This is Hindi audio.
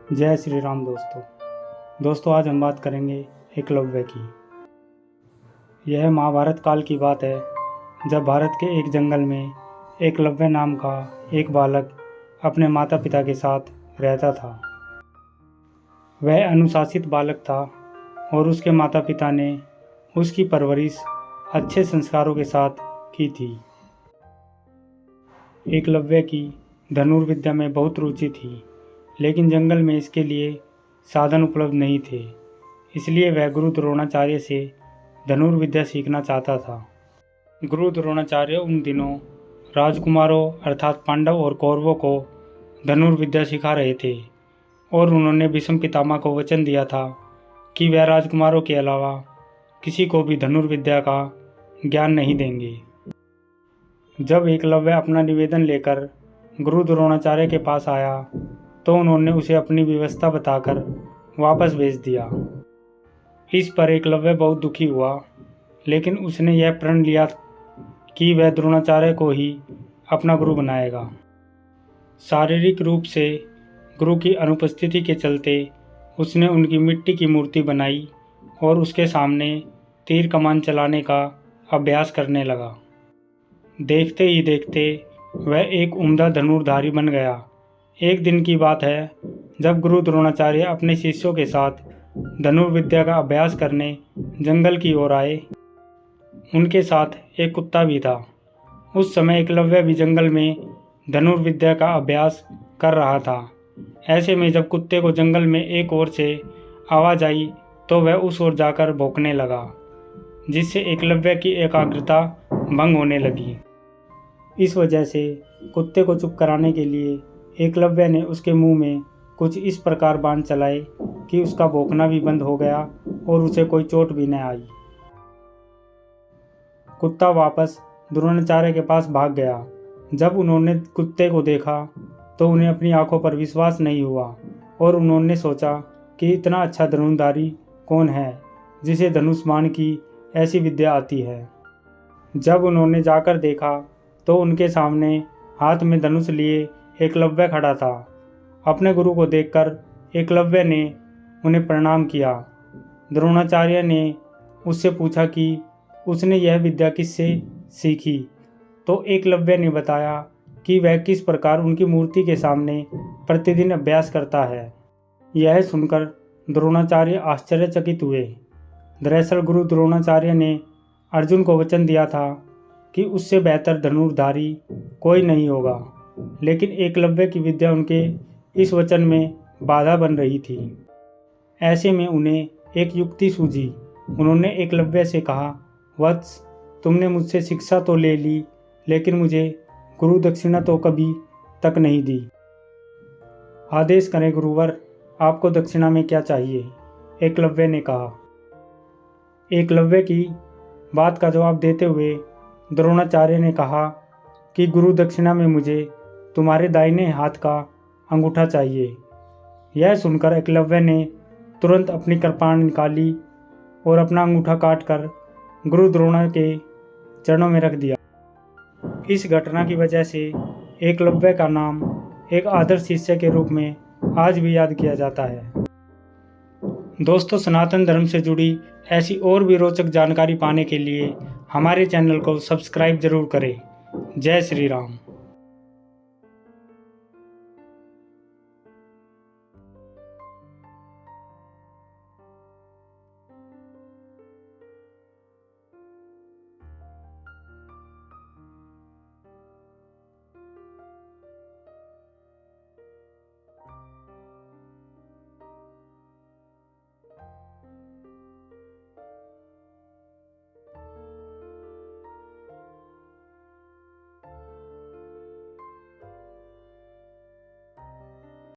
जय श्री राम दोस्तों आज हम बात करेंगे एकलव्य की। यह महाभारत काल की बात है, जब भारत के एक जंगल में एकलव्य नाम का एक बालक अपने माता पिता के साथ रहता था। वह अनुशासित बालक था और उसके माता पिता ने उसकी परवरिश अच्छे संस्कारों के साथ की थी। एकलव्य की धनुर्विद्या में बहुत रुचि थी, लेकिन जंगल में इसके लिए साधन उपलब्ध नहीं थे। इसलिए वह गुरु द्रोणाचार्य से धनुर्विद्या सीखना चाहता था। गुरु द्रोणाचार्य उन दिनों राजकुमारों अर्थात पांडव और कौरवों को धनुर्विद्या सिखा रहे थे और उन्होंने भीष्म पितामह को वचन दिया था कि वह राजकुमारों के अलावा किसी को भी धनुर्विद्या का ज्ञान नहीं देंगे। जब एकलव्य अपना निवेदन लेकर गुरु द्रोणाचार्य के पास आया तो उन्होंने उसे अपनी व्यवस्था बताकर वापस भेज दिया। इस पर एकलव्य बहुत दुखी हुआ, लेकिन उसने यह प्रण लिया कि वह द्रोणाचार्य को ही अपना गुरु बनाएगा। शारीरिक रूप से गुरु की अनुपस्थिति के चलते उसने उनकी मिट्टी की मूर्ति बनाई और उसके सामने तीर कमान चलाने का अभ्यास करने लगा। देखते ही देखते वह एक उम्दा धनुर्धारी बन गया। एक दिन की बात है, जब गुरु द्रोणाचार्य अपने शिष्यों के साथ धनुर्विद्या का अभ्यास करने जंगल की ओर आए। उनके साथ एक कुत्ता भी था। उस समय एकलव्य भी जंगल में धनुर्विद्या का अभ्यास कर रहा था। ऐसे में जब कुत्ते को जंगल में एक ओर से आवाज़ आई तो वह उस ओर जाकर भौंकने लगा, जिससे एकलव्य की एकाग्रता भंग होने लगी। इस वजह से कुत्ते को चुप कराने के लिए एकलव्य ने उसके मुंह में कुछ इस प्रकार बाण चलाए कि उसका भौंकना भी बंद हो गया और उसे कोई चोट भी न आई। कुत्ता वापस द्रोणाचार्य के पास भाग गया। जब उन्होंने कुत्ते को देखा तो उन्हें अपनी आंखों पर विश्वास नहीं हुआ और उन्होंने सोचा कि इतना अच्छा धनुर्धारी कौन है जिसे धनुष बाण की ऐसी विद्या आती है। जब उन्होंने जाकर देखा तो उनके सामने हाथ में धनुष लिए एकलव्य खड़ा था। अपने गुरु को देखकर एकलव्य ने उन्हें प्रणाम किया। द्रोणाचार्य ने उससे पूछा कि उसने यह विद्या किससे सीखी, तो एकलव्य ने बताया कि वह किस प्रकार उनकी मूर्ति के सामने प्रतिदिन अभ्यास करता है। यह सुनकर द्रोणाचार्य आश्चर्यचकित हुए। दरअसल गुरु द्रोणाचार्य ने अर्जुन को वचन दिया था कि उससे बेहतर धनुर्धारी कोई नहीं होगा, लेकिन एकलव्य की विद्या उनके इस वचन में बाधा बन रही थी। ऐसे में उन्हें एक युक्ति सूझी। उन्होंने एकलव्य से कहा, वत्स, तुमने मुझसे शिक्षा तो ले ली, लेकिन मुझे गुरु दक्षिणा तो कभी तक नहीं दी। आदेश करें गुरुवर, आपको दक्षिणा में क्या चाहिए? एकलव्य ने कहा। एकलव्य की बात का जवाब देते हुए द्रोणाचार्य ने कहा कि गुरु दक्षिणा में मुझे तुम्हारे दाहिने हाथ का अंगूठा चाहिए। यह सुनकर एकलव्य ने तुरंत अपनी कृपाण निकाली और अपना अंगूठा काटकर गुरु द्रोण के चरणों में रख दिया। इस घटना की वजह से एकलव्य का नाम एक आदर्श शिष्य के रूप में आज भी याद किया जाता है। दोस्तों, सनातन धर्म से जुड़ी ऐसी और भी रोचक जानकारी पाने के लिए हमारे चैनल को सब्सक्राइब जरूर करें। जय श्री राम।